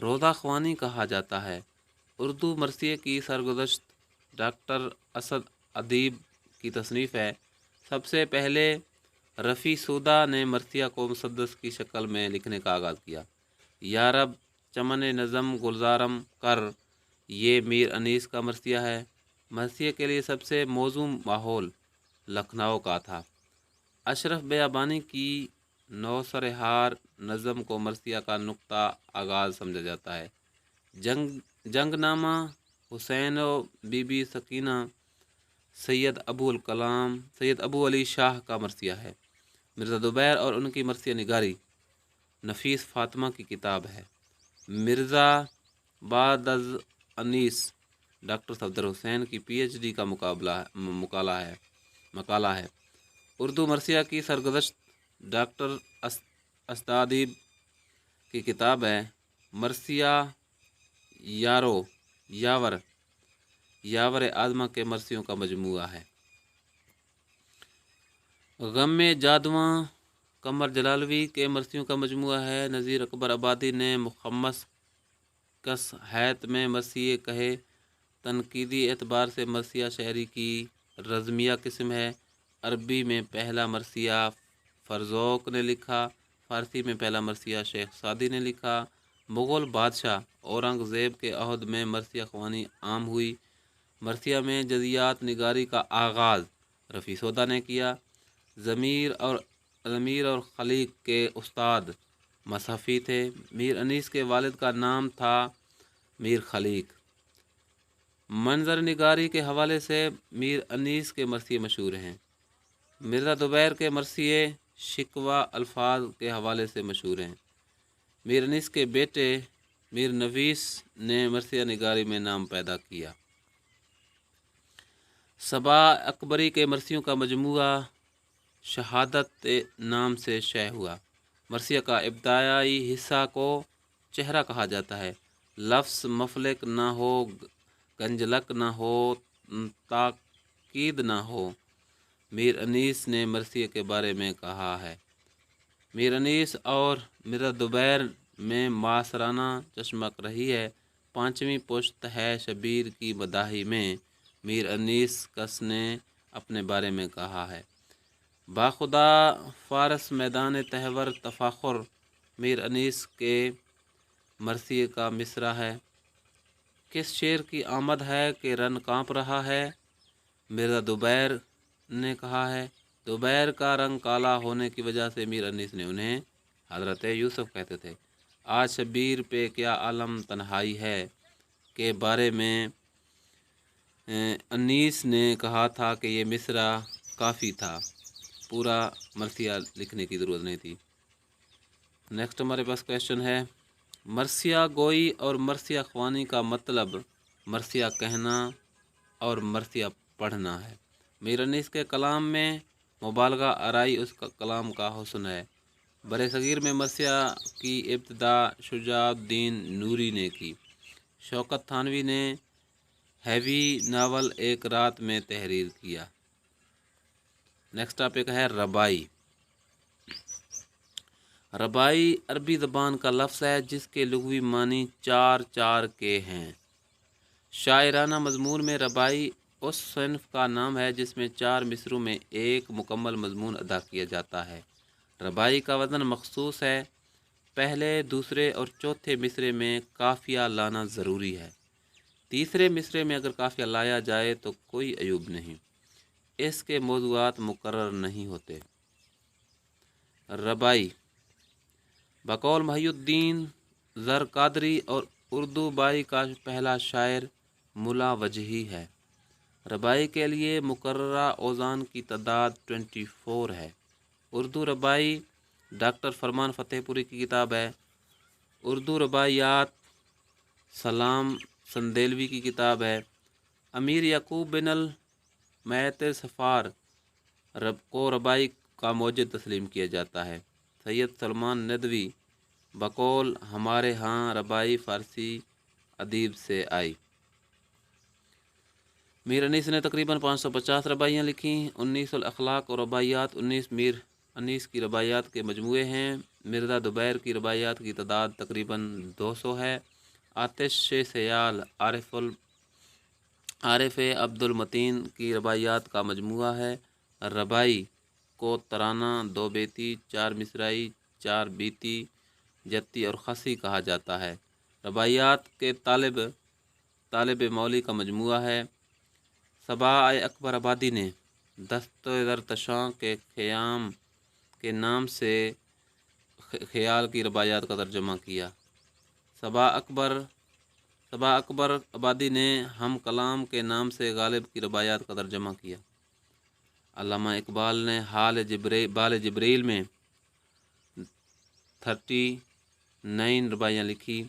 روضہ خوانی کہا جاتا ہے۔ اردو مرثیے کی سرگزشت ڈاکٹر اسد ادیب کی تصنیف ہے۔ سب سے پہلے رفیع سودہ نے مرثیہ کو مسدس کی شکل میں لکھنے کا آغاز کیا۔ یا رب چمن نظم گلزارم کر، یہ میر انیس کا مرثیہ ہے۔ مرثیے کے لیے سب سے موزوں ماحول لکھنؤ کا تھا۔ اشرف بیابانی کی نوسرہار نظم کو مرثیہ کا نقطہ آغاز سمجھا جاتا ہے۔ جنگ نامہ حسین و بی بی سکینہ سید ابو علی شاہ کا مرثیہ ہے۔ مرزا زبیر اور ان کی مرثیہ نگاری نفیس فاطمہ کی کتاب ہے۔ مرزا بعد از انیس ڈاکٹر صفدر حسین کی پی ایچ ڈی کا مقالہ ہے۔ اردو مرثیہ کی سرگزشت ڈاکٹر اسدادیب کی کتاب ہے۔ مرثیہ یاور آزما کے مرثیوں کا مجموعہ ہے۔ غم جادواں قمر جلالوی کے مرثیوں کا مجموعہ ہے۔ نذیر اکبر آبادی نے مخمس کس حیت میں مرثیے کہے۔ تنقیدی اعتبار سے مرثیہ شاعری کی رزمیہ قسم ہے۔ عربی میں پہلا مرثیہ فرزوق نے لکھا، فارسی میں پہلا مرثیہ شیخ سعدی نے لکھا۔ مغل بادشاہ اورنگ زیب کے عہد میں مرثیہ خوانی عام ہوئی۔ مرثیہ میں جزیات نگاری کا آغاز رفیع سودہ نے کیا۔ ضمیر اور خلیق کے استاد مصحفی تھے۔ میر انیس کے والد کا نام تھا میر خلیق۔ منظر نگاری کے حوالے سے میر انیس کے مرثیے مشہور ہیں۔ مرزا زبیر کے مرثیے شکوہ الفاظ کے حوالے سے مشہور ہیں۔ میر انیس کے بیٹے میر نویس نے مرثیہ نگاری میں نام پیدا کیا۔ صبا اکبری کے مرثیوں کا مجموعہ شہادت نام سے شائع ہوا۔ مرثیہ کا ابتدائی حصہ کو چہرہ کہا جاتا ہے۔ لفظ مفلک نہ ہو، گنجلک نہ ہو، تاکید نہ ہو۔ میر انیس نے مرثیے کے بارے میں کہا ہے۔ میر انیس اور مرزا زبیر میں معاصرانہ چشمک رہی ہے۔ پانچویں پشت ہے شبیر کی مداحی میں میر انیس کس نے اپنے بارے میں کہا ہے۔ باخدا فارس میدان تہور تفاخر میر انیس کے مرثیے کا مصرع ہے۔ کس شیر کی آمد ہے کہ رن کانپ رہا ہے؟ مرزا زبیر نے کہا ہے۔ زبیر کا رنگ کالا ہونے کی وجہ سے میر انیس نے انہیں حضرت یوسف کہتے تھے۔ آج شبیر پہ کیا عالم تنہائی ہے کے بارے میں انیس نے کہا تھا کہ یہ مصرع کافی تھا، پورا مرثیہ لکھنے کی ضرورت نہیں تھی۔ نیکسٹ ہمارے پاس کویشچن ہے، مرثیہ گوئی اور مرثیہ خوانی کا مطلب مرثیہ کہنا اور مرثیہ پڑھنا ہے۔ میر انیس کے کلام میں مبالغہ آرائی اس کا کلام کا حسن ہے۔ برصغیر میں مرثیہ کی ابتدا شجاع الدین نوری نے کی۔ شوکت تھانوی نے ہیوی ناول ایک رات میں تحریر کیا۔ نیکسٹ ٹاپک ہے ربائی۔ ربائی عربی زبان کا لفظ ہے جس کے لغوی معنی چار چار کے ہیں۔ شاعرانہ مضمون میں ربائی اس صنف کا نام ہے جس میں چار مصروں میں ایک مکمل مضمون ادا کیا جاتا ہے۔ ربائی کا وزن مخصوص ہے۔ پہلے، دوسرے اور چوتھے مصرے میں قافیہ لانا ضروری ہے۔ تیسرے مصرے میں اگر قافیہ لایا جائے تو کوئی عیب نہیں، اس کے موضوعات مقرر نہیں ہوتے۔ ربائی بقول محی الدین زرقادری اور اردو بائی کا پہلا شاعر ملا وجہی ہے۔ ربائی کے لیے مقررہ اوزان کی تعداد 24 ہے۔ اردو ربائی ڈاکٹر فرمان فتح پوری کی کتاب ہے۔ اردو رباعیات سلام سندیلوی کی کتاب ہے۔ امیر یعقوب بن المیتر صفار کو ربائی کا موجد تسلیم کیا جاتا ہے۔ سید سلمان ندوی بقول ہمارے ہاں ربائی فارسی ادیب سے آئی۔ میر انیس نے تقریباً 550 رباعیاں لکھیں۔ 19 الاخلاق اور رباعیات 19 میر انیس کی رباعیات کے مجموعے ہیں۔ مرزا دبیر کی رباعیات کی تعداد تقریباً 200 ہے۔ آتش سیال عارف عبد المتین کی رباعیات کا مجموعہ ہے۔ رباعی کو ترانہ، 2 بیتی، 4 مصراعی، 4 بیتی، جتی اور خسی کہا جاتا ہے۔ رباعیات کے طالب مولی کا مجموعہ ہے۔ صباح اکبر آبادی نے دست زرتشاں کے خیام کے نام سے خیال کی رباعیات کا ترجمہ کیا۔ صباح اکبر آبادی نے ہم کلام کے نام سے غالب کی رباعیات کا ترجمہ کیا۔ علامہ اقبال نے بال جبریل میں 39 رباعیاں لکھی۔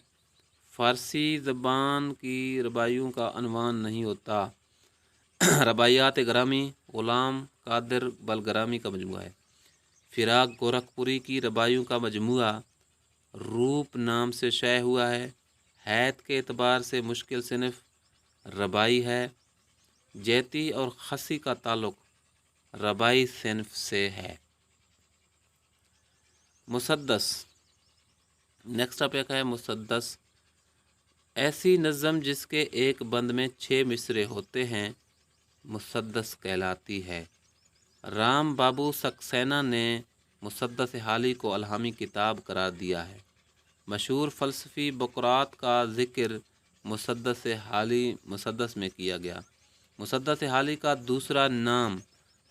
فارسی زبان کی رباعیوں کا عنوان نہیں ہوتا۔ رباعیات گرامی غلام قادر بلگرامی کا مجموعہ ہے۔ فراق گورکھپوری کی رباعیوں کا مجموعہ روپ نام سے شائع ہوا ہے۔ حیت کے اعتبار سے مشکل صنف رباعی ہے۔ جیتی اور خسی کا تعلق رباعی صنف سے ہے۔ مسدس، نیکسٹ ٹاپک ہے مسدس۔ ایسی نظم جس کے ایک بند میں 6 مصرے ہوتے ہیں مسدس کہلاتی ہے۔ رام بابو سکسینہ نے مسدس حالی کو الہامی کتاب قرار دیا ہے۔ مشہور فلسفی بقراط کا ذکر مسدس میں کیا گیا۔ مسدس حالی کا دوسرا نام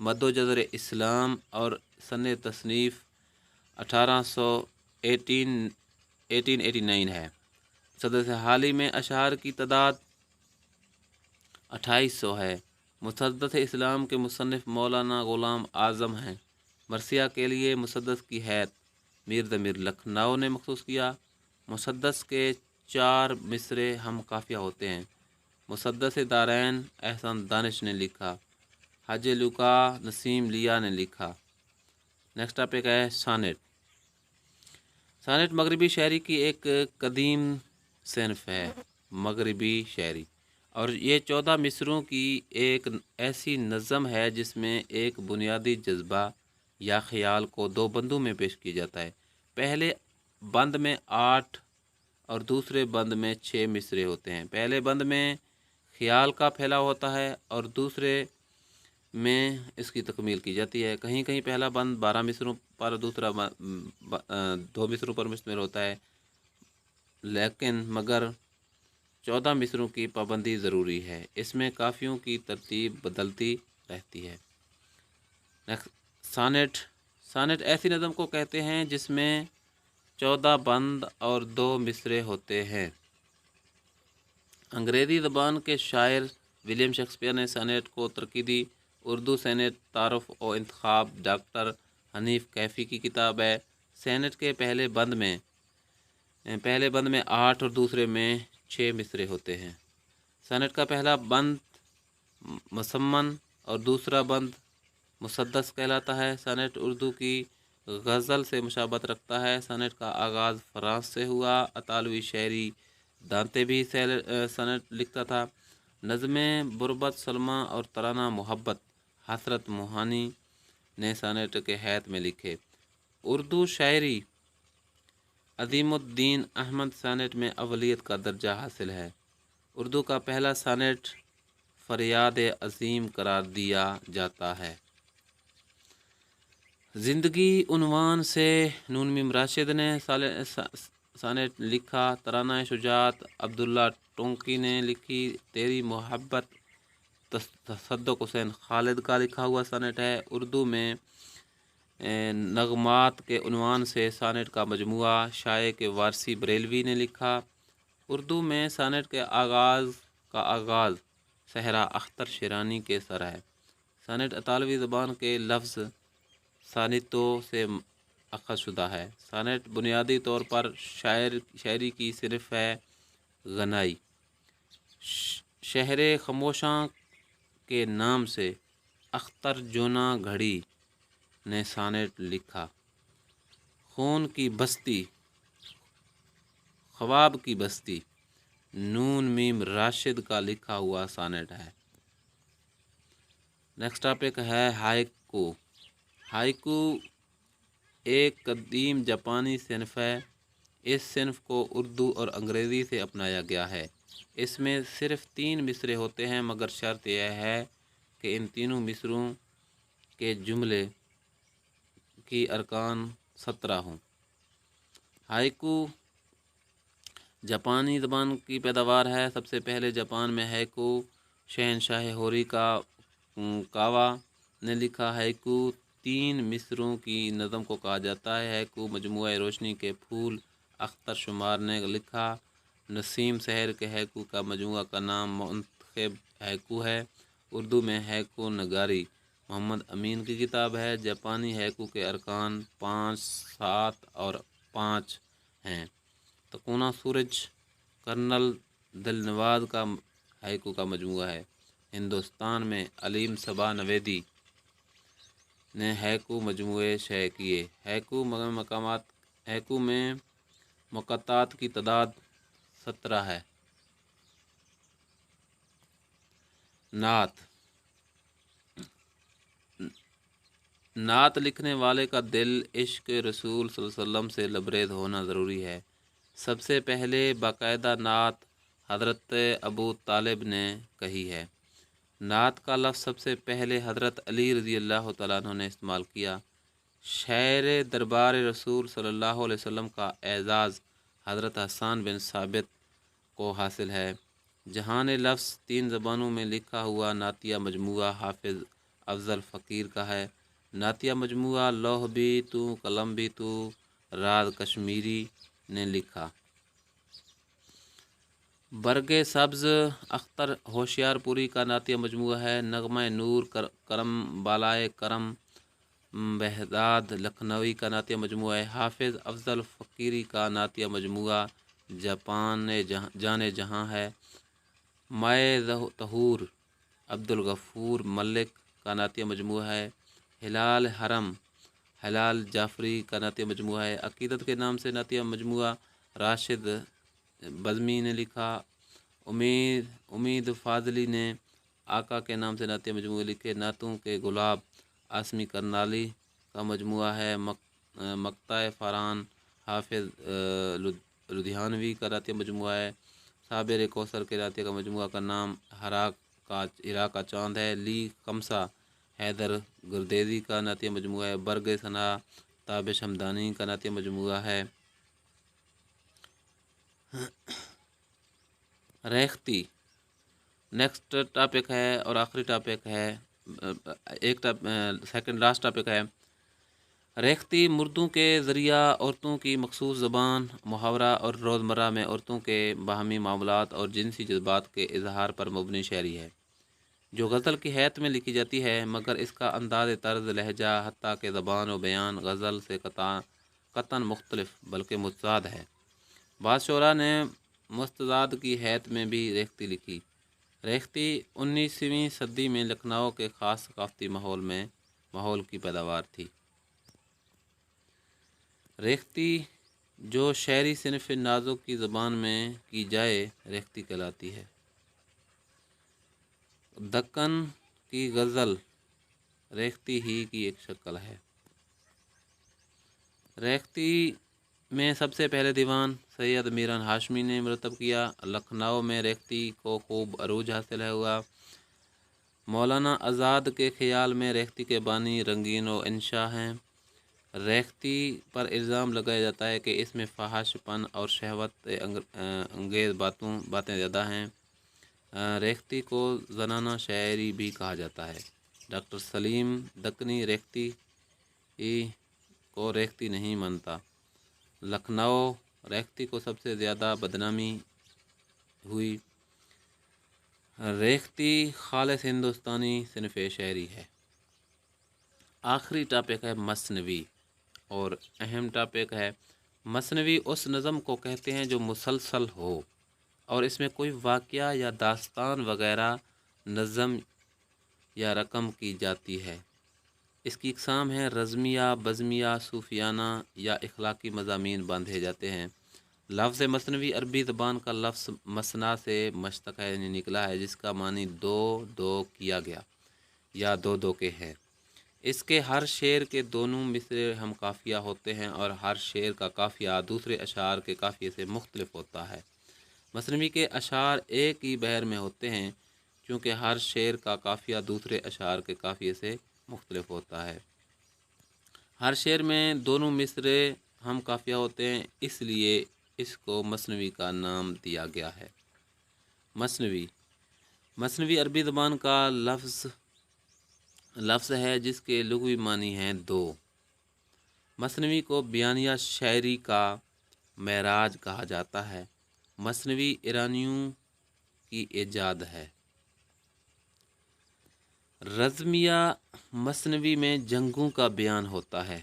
مد و جزر اسلام اور سن تصنیف 1889 ہے۔ مسدس حالی میں اشعار کی تعداد 2800 ہے۔ مسدس اسلام کے مصنف مولانا غلام اعظم ہیں۔ مرثیہ کے لیے مسدس کی حیت میر ضمیر لکھنؤ نے مخصوص کیا۔ مسدس کے 4 مصرے ہم قافیہ ہوتے ہیں۔ مسدس دارین احسان دانش نے لکھا۔ حاج لوکا نسیم لیا نے لکھا۔ نیکسٹ ٹاپک ہے سانٹ۔ سانٹ مغربی شاعری کی ایک قدیم صنف ہے۔ مغربی شاعری اور یہ 14 مصروں کی ایک ایسی نظم ہے جس میں ایک بنیادی جذبہ یا خیال کو 2 بندوں میں پیش کیا جاتا ہے۔ پہلے بند میں 8 اور دوسرے بند میں 6 مصرے ہوتے ہیں۔ پہلے بند میں خیال کا پھیلاؤ ہوتا ہے اور دوسرے میں اس کی تکمیل کی جاتی ہے۔ کہیں کہیں پہلا بند 12 مصروں پر، دوسرا 2 مصروں پر مشتمل ہوتا ہے، مگر 14 مصروں کی پابندی ضروری ہے۔ اس میں قافیوں کی ترتیب بدلتی رہتی ہے۔ سانٹ ایسی نظم کو کہتے ہیں جس میں 14 بند اور 2 مصرے ہوتے ہیں۔ انگریزی زبان کے شاعر ولیم شیکسپیئر نے سانٹ کو ترقی دی۔ اردو سانٹ تعارف و انتخاب ڈاکٹر حنیف کیفی کی کتاب ہے۔ سانٹ کے پہلے بند میں 8 اور دوسرے میں 6 مصرے ہوتے ہیں۔ سانٹ کا پہلا بند مسمن اور دوسرا بند مسدس کہلاتا ہے۔ سانٹ اردو کی غزل سے مشابہت رکھتا ہے۔ سانٹ کا آغاز فرانس سے ہوا۔ اطالوی شاعری دانتے بھی سانٹ لکھتا تھا۔ نظمیں بربت سلمیٰ اور ترانہ محبت حسرت موہانی نے سانٹ کے حیات میں لکھے۔ اردو شاعری عظیم الدین احمد سانٹ میں اولیت کا درجہ حاصل ہے۔ اردو کا پہلا سانٹ فریاد عظیم قرار دیا جاتا ہے۔ زندگی عنوان سے نون میم راشد نے سانٹ لکھا۔ ترانہ شجاعت عبداللہ ٹونکی نے لکھی۔ تیری محبت تصدق حسین خالد کا لکھا ہوا سانٹ ہے۔ اردو میں نغمات کے عنوان سے سانٹ کا مجموعہ شائع کے وارثی بریلوی نے لکھا۔ اردو میں سانٹ کے آغاز صحرا اختر شیرانی کے سر ہے۔ سانٹ اطالوی زبان کے لفظ سانتو سے اخذ شدہ ہے۔ سانٹ بنیادی طور پر شاعری کی صنف ہے غنائی۔ شہر خموشاں کے نام سے اختر جونا گھڑی نے سانٹ لکھا۔ خون کی بستی، خواب کی بستی نون میم راشد کا لکھا ہوا سانٹ ہے۔ نیکسٹ ٹاپک ہے ہائیکو۔ ہائیکو ایک قدیم جاپانی صنف ہے۔ اس صنف کو اردو اور انگریزی سے اپنایا گیا ہے۔ اس میں صرف 3 مصرے ہوتے ہیں، مگر شرط یہ ہے کہ ان تینوں مصروں کے جملے کی ارکان 17 ہوں۔ ہائیکو جاپانی زبان کی پیداوار ہے۔ سب سے پہلے جاپان میں ہائیکو شہنشاہ ہوری کاوا نے لکھا۔ ہائیکو 3 مصروں کی نظم کو کہا جاتا ہے۔ ہائیکو مجموعہ روشنی کے پھول اختر شمار نے لکھا۔ نسیم سحر کے ہائیکو کا مجموعہ کا نام منتخب ہائیکو ہے۔ اردو میں ہائیکو نگاری محمد امین کی کتاب ہے۔ جاپانی ہائیکو کے ارکان 5، 7 اور 5 ہیں۔ تکونا سورج کرنل دل نواز کا ہائیکو کا مجموعہ ہے۔ ہندوستان میں علیم صبا نویدی نے ہائیکو مجموعے شائع کیے۔ ہائیکو میں مقطعات کی تعداد 17 ہے۔ نعت لکھنے والے کا دل عشق رسول صلی اللہ علیہ وسلم سے لبریز ہونا ضروری ہے۔ سب سے پہلے باقاعدہ نعت حضرت ابو طالب نے کہی ہے۔ نعت کا لفظ سب سے پہلے حضرت علی رضی اللہ تعالیٰ عنہ نے استعمال کیا۔ شاعر دربار رسول صلی اللہ علیہ وسلم کا اعزاز حضرت حسان بن ثابت کو حاصل ہے۔ جہان لفظ 3 زبانوں میں لکھا ہوا نعتیہ مجموعہ حافظ افضل فقیر کا ہے۔ نعتیہ مجموعہ لوح بھی تو قلم بھی تو راز کشمیری نے لکھا۔ برگ سبز اختر ہوشیار پوری کا نعتیہ مجموعہ ہے۔ نغمہ نور کرم بالائے کرم بہزاد لکھنوی کا نعتیہ مجموعہ ہے۔ حافظ افضل فقیری کا نعتیہ مجموعہ جان جہاں ہے۔ مائے طہور عبدالغفور ملک کا نعتیہ مجموعہ ہے۔ ہلال حرم ہلال جعفری کا نعتیہ مجموعہ ہے۔ عقیدت کے نام سے نعتیہ مجموعہ راشد بزمی نے لکھا۔ امید فاضلی نے آقا کے نام سے نعتیہ مجموعے لکھے۔ نعتوں کے گلاب آسمی کرنالی کا مجموعہ ہے۔ مقطع فاران حافظ لدھیانوی کا نعتیہ مجموعہ ہے۔ صابر کوثر کے نعتیہ کا مجموعہ کا نام ہرا کا چاند ہے۔ لی خمسہ حیدر گردیزی کا نعتیہ مجموعہ ہے۔ برگ ثنا تابش ہمدانی کا نعتیہ مجموعہ ہے۔ ریختی نیکسٹ ٹاپک ہے اور آخری ٹاپک ہے، سیکنڈ لاسٹ ٹاپک ہے۔ ریختی مردوں کے ذریعہ عورتوں کی مخصوص زبان، محاورہ اور روزمرہ میں عورتوں کے باہمی معاملات اور جنسی جذبات کے اظہار پر مبنی شاعری ہے، جو غزل کی حیت میں لکھی جاتی ہے، مگر اس کا انداز طرز لہجہ حتیٰ کہ زبان و بیان غزل سے قطعاً مختلف بلکہ متضاد ہے۔ بعض شعراء نے مستضاد کی حیت میں بھی ریختی لکھی۔ ریختی 19ویں صدی میں لکھنؤ کے خاص ثقافتی ماحول کی پیداوار تھی۔ ریختی جو شعری صنف نازک کی زبان میں کی جائے ریختی کہلاتی ہے۔ دکن کی غزل ریختی ہی کی ایک شکل ہے۔ ریختی میں سب سے پہلے دیوان سید میران ہاشمی نے مرتب کیا۔ لکھنؤ میں ریختی کو خوب عروج حاصل ہوا۔ مولانا آزاد کے خیال میں ریختی کے بانی رنگین و انشا ہیں۔ ریختی پر الزام لگایا جاتا ہے کہ اس میں فحش پن اور شہوت انگیز باتیں زیادہ ہیں۔ ریختی کو زنانہ شاعری بھی کہا جاتا ہے۔ ڈاکٹر سلیم دکنی ریختی کو ریختی نہیں مانتا۔ لکھنؤ ریختی کو سب سے زیادہ بدنامی ہوئی۔ ریختی خالص ہندوستانی صنف شاعری ہے۔ آخری ٹاپک ہے مثنوی، اور اہم ٹاپک ہے مثنوی اس نظم کو کہتے ہیں جو مسلسل ہو اور اس میں کوئی واقعہ یا داستان وغیرہ نظم یا رقم کی جاتی ہے۔ اس کی اقسام ہیں رزمیہ، بزمیہ، صوفیانہ یا اخلاقی مضامین باندھے جاتے ہیں۔ لفظ مثنوی عربی زبان کا لفظ مثنا سے مشتق ہے، یعنی نکلا ہے، جس کا معنی دو دو کیا گیا یا دو دو کے ہے۔ اس کے ہر شعر کے دونوں مصرے ہم قافیہ ہوتے ہیں اور ہر شعر کا قافیہ دوسرے اشعار کے قافیے سے مختلف ہوتا ہے۔ مثنوی کے اشعار ایک ہی بحر میں ہوتے ہیں چونکہ ہر شعر کا قافیہ دوسرے اشعار کے قافیے سے مختلف ہوتا ہے۔ ہر شعر میں دونوں مصرے ہم قافیہ ہوتے ہیں، اس لیے اس کو مثنوی کا نام دیا گیا ہے۔ مثنوی عربی زبان کا لفظ ہے جس کے لغوی معنی ہیں دو۔ مثنوی کو بیانیہ شاعری کا معراج کہا جاتا ہے۔ مثنوی ایرانیوں کی ایجاد ہے۔ رزمیہ مثنوی میں جنگوں کا بیان ہوتا ہے۔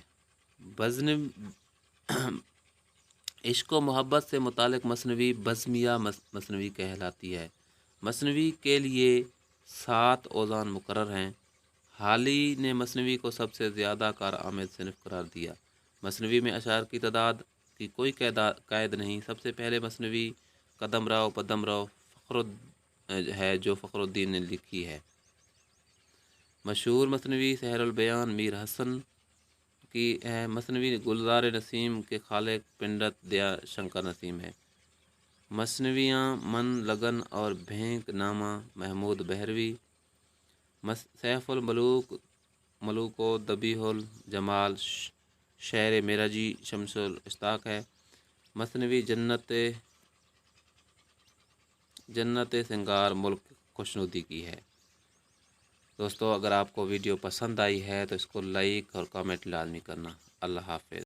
عشق و محبت سے متعلق مثنوی بزمیہ مثنوی کہلاتی ہے۔ مثنوی کے لیے 7 اوزان مقرر ہیں۔ حالی نے مثنوی کو سب سے زیادہ کارآمد صنف قرار دیا۔ مثنوی میں اشعار کی تعداد کی کوئی قید نہیں۔ سب سے پہلے مثنوی قدم راؤ پدم راؤ ہے جو فخر الدین نے لکھی ہے۔ مشہور مثنوی سحر البیان میر حسن کی ہے۔ مثنوی گلزار نسیم کے خالق پنڈت دیا شنکر نسیم ہے۔ مثنویاں من لگن اور بھینک نامہ محمود بحروی۔ سیف الملوک و دبیح الجمال شعر معراجی شمس الاشتاق ہے۔ مثنوی جنت سنگار ملک خوشنودی کی ہے۔ دوستو اگر آپ کو ویڈیو پسند آئی ہے تو اس کو لائک اور کامنٹ لازمی کرنا۔ اللہ حافظ۔